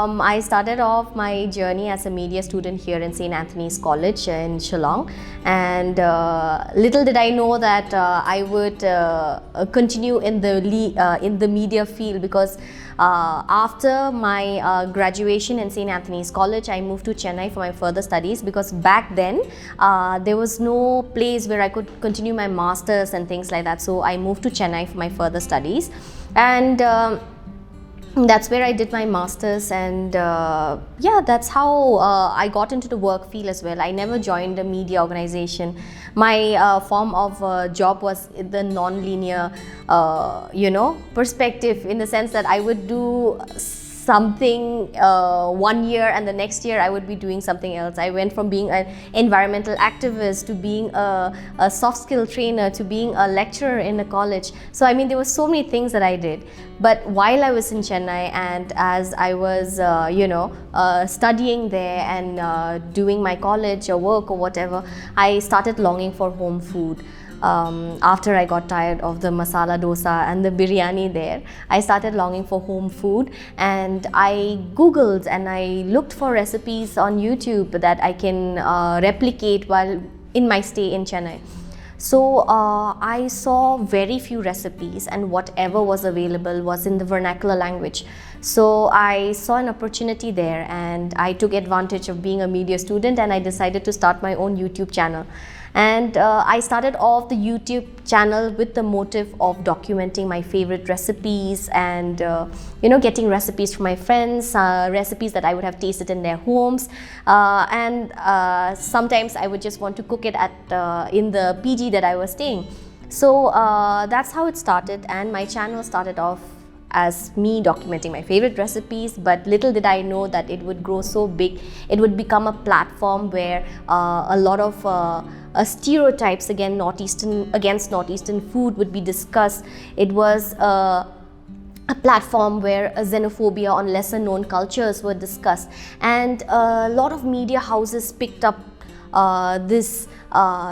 I started off my journey as a media student here in St. Anthony's College in Shillong, and little did I know that I would continue in the media field, because after my graduation in St. Anthony's College, I moved to Chennai for my further studies, because back then there was no place where I could continue my masters and things like that. So I moved to Chennai for my further studies, and that's where I did my masters, and yeah, that's how I got into the work field as well. I never joined a media organization. My form of job was the non-linear perspective, in the sense that I would do something 1 year and the next year I would be doing something else. I went from being an environmental activist to being a soft skill trainer to being a lecturer in a college. So I mean, there were so many things that I did. But while I was in Chennai, and as I was studying there and doing my college or work or whatever, I started longing for home food. After I got tired of the masala dosa and the biryani there, I started longing for home food, and I googled and I looked for recipes on YouTube that I can replicate while in my stay in Chennai. So I saw very few recipes, and whatever was available was in the vernacular language. So I saw an opportunity there, and I took advantage of being a media student, and I decided to start my own YouTube channel. And I started off the YouTube channel with the motive of documenting my favorite recipes and getting recipes from my friends, recipes that I would have tasted in their homes, and sometimes I would just want to cook it in the PG that I was staying. So that's how it started, and my channel started off as me documenting my favorite recipes, but little did I know that it would grow so big. It would become a platform where a lot of stereotypes against Northeastern food would be discussed. It was a platform where xenophobia on lesser known cultures were discussed, and a lot of media houses picked up this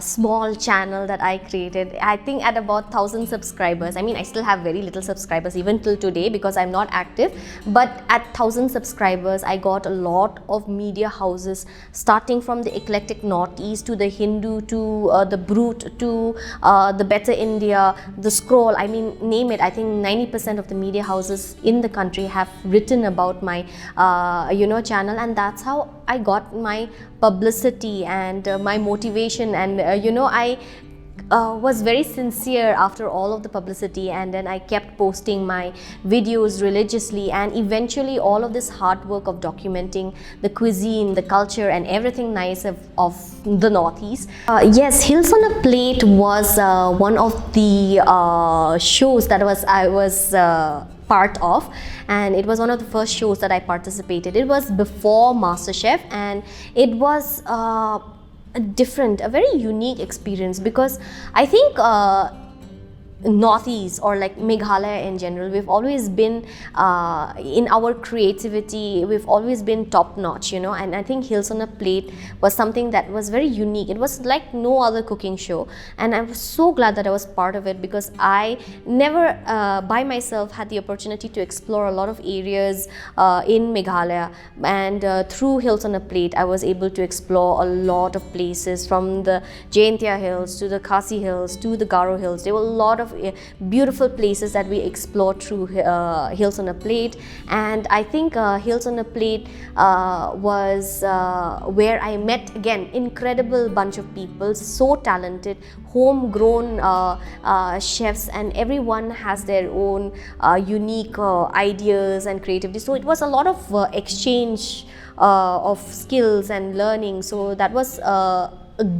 small channel that I created. I think at about 1,000 subscribers. I mean, I still have very little subscribers even till today because I'm not active, but at 1,000 subscribers I got a lot of media houses, starting from the eclectic Northeast to the Hindu to the Brute to the Better India, the Scroll. I mean, name it. I think 90% of the media houses in the country have written about my channel, and that's how I got my publicity and my motivation. And I was very sincere after all of the publicity, and then I kept posting my videos religiously, and eventually all of this hard work of documenting the cuisine, the culture and everything nice of the Northeast. Yes, Hills on a Plate was one of the shows that I was part of, and it was one of the first shows that I participated. It was before MasterChef, and it was a very unique experience, because I think Northeast, or like Meghalaya in general, we've always been in our creativity, we've always been top notch, and I think Hills on a Plate was something that was very unique. It was like no other cooking show, and I was so glad that I was part of it, because I never by myself had the opportunity to explore a lot of areas in Meghalaya, and through Hills on a Plate I was able to explore a lot of places, from the Jaintia Hills to the Khasi Hills to the Garo Hills. There were a lot of beautiful places that we explored through Hills on a Plate, and I think Hills on a Plate was where I met again incredible bunch of people, so talented, homegrown chefs, and everyone has their own unique ideas and creativity. So it was a lot of exchange of skills and learning. So that was a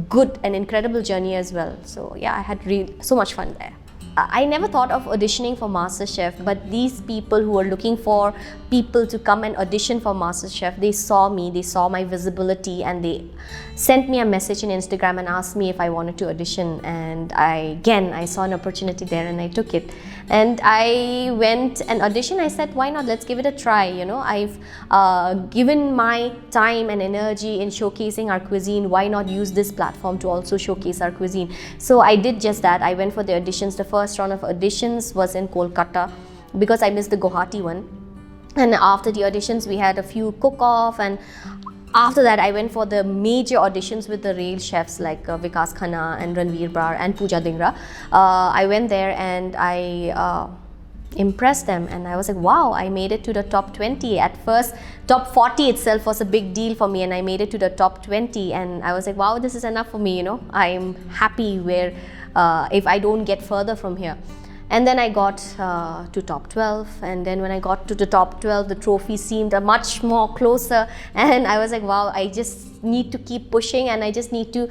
good and incredible journey as well. So yeah, I had so much fun there. I never thought of auditioning for MasterChef, but these people who were looking for people to come and audition for MasterChef, they saw me, they saw my visibility, and they sent me a message on Instagram and asked me if I wanted to audition. And I saw an opportunity there and I took it. And I went and auditioned. I said, why not? Let's give it a try. I've given my time and energy in showcasing our cuisine. Why not use this platform to also showcase our cuisine? So I did just that. I went for the auditions. The first round of auditions was in Kolkata, because I missed the Guwahati one. And after the auditions, we had a few cook-off, and after that, I went for the major auditions with the real chefs like Vikas Khanna and Ranveer Brar and Pooja Dingra. I went there and I impressed them, and I was like, wow, I made it to the top 20. At first, top 40 itself was a big deal for me, and I made it to the top 20, and I was like, wow, this is enough for me, you know. I'm happy where if I don't get further from here. And then I got to top 12, and then when I got to the top 12, the trophy seemed much more closer, and I was like, wow, I just need to keep pushing, and I just need to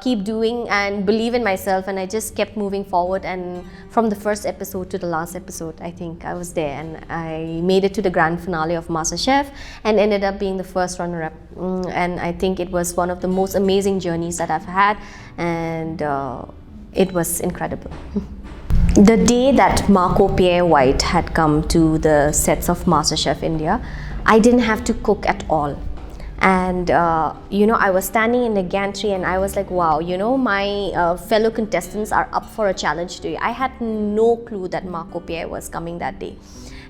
keep doing and believe in myself. And I just kept moving forward, and from the first episode to the last episode, I think I was there, and I made it to the grand finale of MasterChef and ended up being the first runner-up. And I think it was one of the most amazing journeys that I've had, and it was incredible. The day that Pierre White had come to the sets of MasterChef India, I didn't have to cook at all. And you know, I was standing in the gantry, and I was like, wow, you know, my fellow contestants are up for a challenge today. I had no clue that Pierre was coming that day.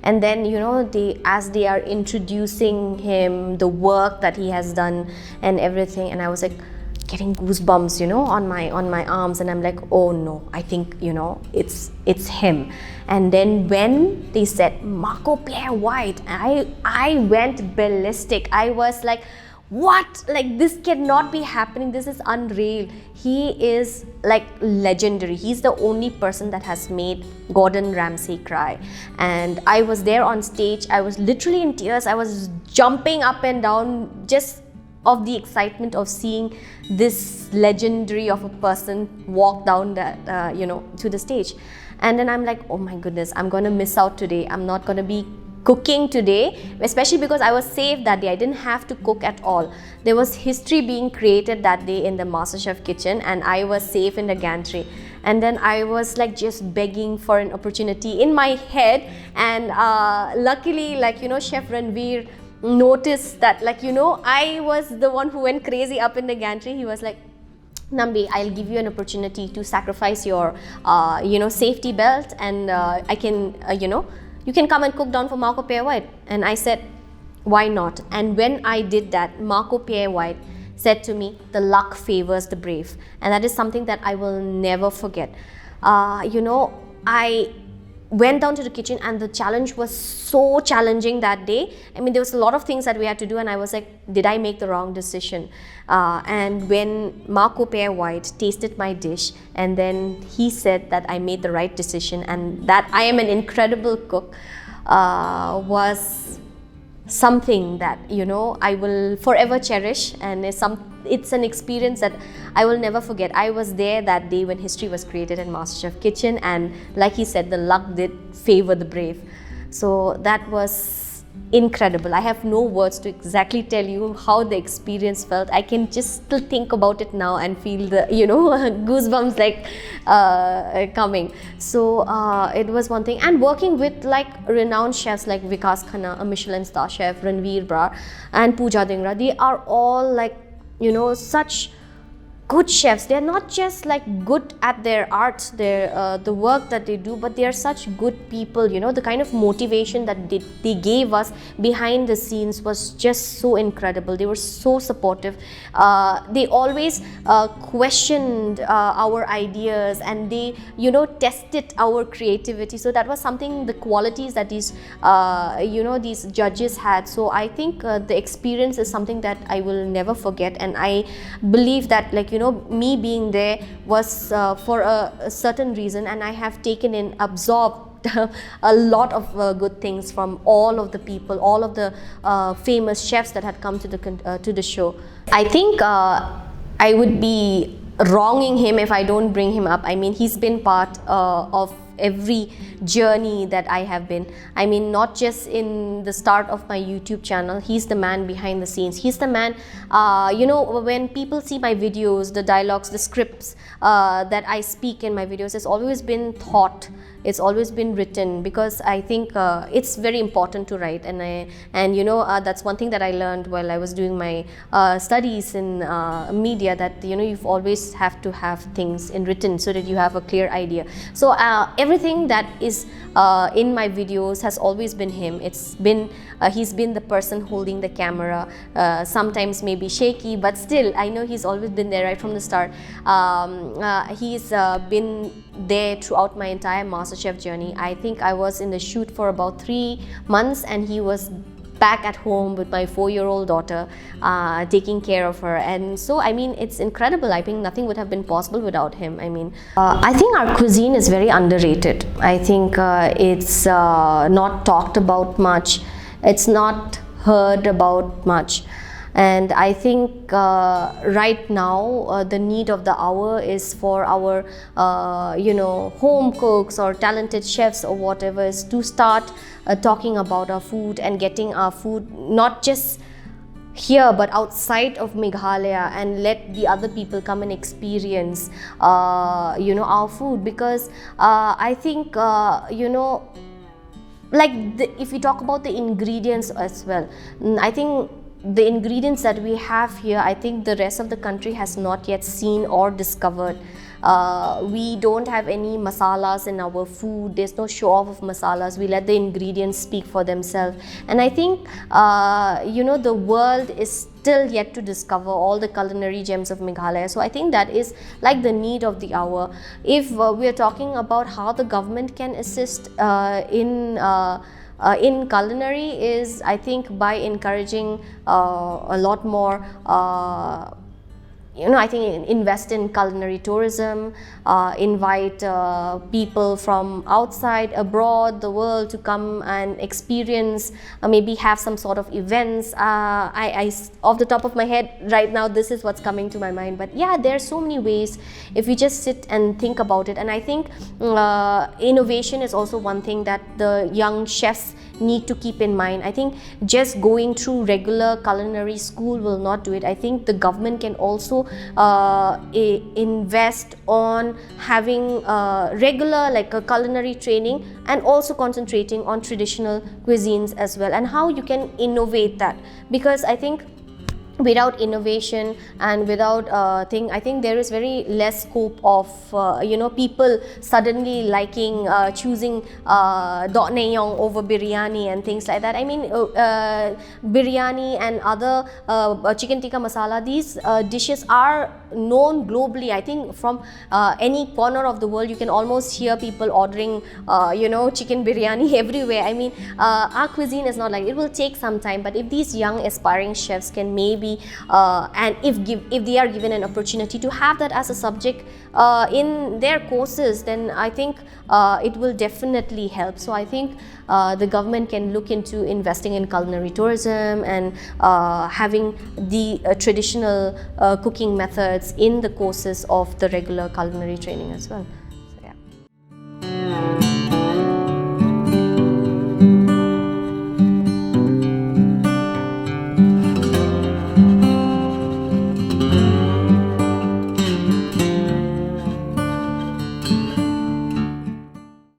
And then, you know, as they are introducing him, the work that he has done and everything, and I was like, getting goosebumps, you know, on my arms, and I'm like, oh no, I think, you know, it's him. And then when they said Pierre White, I went ballistic. I was like, what? Like, this cannot be happening. This is unreal. He is like legendary. He's the only person that has made Gordon Ramsay cry. And I was there on stage. I was literally in tears. I was jumping up and down just of the excitement of seeing this legendary of a person walk down that, you know, to the stage. And then I'm like, oh my goodness, I'm gonna miss out today. I'm not gonna be cooking today, especially because I was safe that day. I didn't have to cook at all. There was history being created that day in the MasterChef kitchen, and I was safe in the gantry. And then I was like just begging for an opportunity in my head, and luckily, like, you know, Chef Ranveer noticed that, like, you know, I was the one who went crazy up in the gantry. He was like, Nambie, I'll give you an opportunity to sacrifice your you know, safety belt, and I can you know, you can come and cook down for Pierre White. And I said, why not? And when I did that, Pierre White said to me, the luck favors the brave. And that is something that I will never forget. You know, I went down to the kitchen, and the challenge was so challenging that day. I mean, there was a lot of things that we had to do, and I was like, did I make the wrong decision? And when Pierre White tasted my dish, and then he said that I made the right decision and that I am an incredible cook, was something that, you know, I will forever cherish, and it's an experience that I will never forget. I was there that day when history was created in MasterChef kitchen, and like he said, the luck did favor the brave. So that was incredible. I have no words to exactly tell you how the experience felt. I can just still think about it now and feel the, you know, goosebumps like coming. So it was one thing, and working with like renowned chefs like Vikas Khanna, a Michelin star chef, Ranveer Brar and Pooja Dingra, they are all like, you know, such good chefs. They're not just like good at their art, their the work that they do, but they are such good people. You know, the kind of motivation that they gave us behind the scenes was just so incredible. They were so supportive. They always questioned our ideas, and they, you know, tested our creativity. So that was something, the qualities that these you know, these judges had. So I think the experience is something that I will never forget, and I believe that, like, you know, me being there was for a certain reason, and I have taken in, absorbed a lot of good things from all of the people, all of the famous chefs that had come to the show. I think I would be wronging him if I don't bring him up. I mean, he's been part of every journey that I have been. I mean, not just in the start of my YouTube channel. He's the man behind the scenes. He's the man, you know, when people see my videos, the dialogues, the scripts that I speak in my videos, it's always been thought. It's always been written, because I think it's very important to write, and you know, that's one thing that I learned while I was doing my studies in media, that, you know, you've always have to have things in written so that you have a clear idea. So everything that is in my videos has always been him. He's been the person holding the camera, sometimes maybe shaky, but still I know he's always been there right from the start. He's been there throughout my entire MasterChef journey. I think I was in the shoot for about 3 months and he was back at home with my 4-year-old daughter, taking care of her. And so I mean, it's incredible. I think nothing would have been possible without him. I mean, I think our cuisine is very underrated. I think it's not talked about much, it's not heard about much. And I think right now the need of the hour is for our home cooks or talented chefs or whatever is to start talking about our food and getting our food not just here but outside of Meghalaya, and let the other people come and experience our food. Because I think if we talk about the ingredients as well, I think the ingredients that we have here, I think the rest of the country has not yet seen or discovered. We don't have any masalas in our food. There's no show off of masalas. We let the ingredients speak for themselves. And I think the world is still yet to discover all the culinary gems of Meghalaya. So I think that is like the need of the hour. If we are talking about how the government can assist in culinary, is I think by encouraging a lot more I think invest in culinary tourism, invite people from outside, abroad, the world to come and experience, maybe have some sort of events. Off the top of my head right now, this is what's coming to my mind. But yeah, there are so many ways if we just sit and think about it. And I think innovation is also one thing that the young chefs need to keep in mind. I think just going through regular culinary school will not do it. I think the government can also invest on having regular like a culinary training, and also concentrating on traditional cuisines as well, and how you can innovate that. Because I think without innovation and without I think there is very less scope of people suddenly liking choosing dot neyong over biryani and things like that. I mean, biryani and other chicken tikka masala, these dishes are known globally. I think from any corner of the world you can almost hear people ordering chicken biryani everywhere. I mean, our cuisine is not like it will take some time, but if these young aspiring chefs can maybe and if they are given an opportunity to have that as a subject in their courses, then I think it will definitely help. So I think the government can look into investing in culinary tourism and having the traditional cooking methods in the courses of the regular culinary training as well.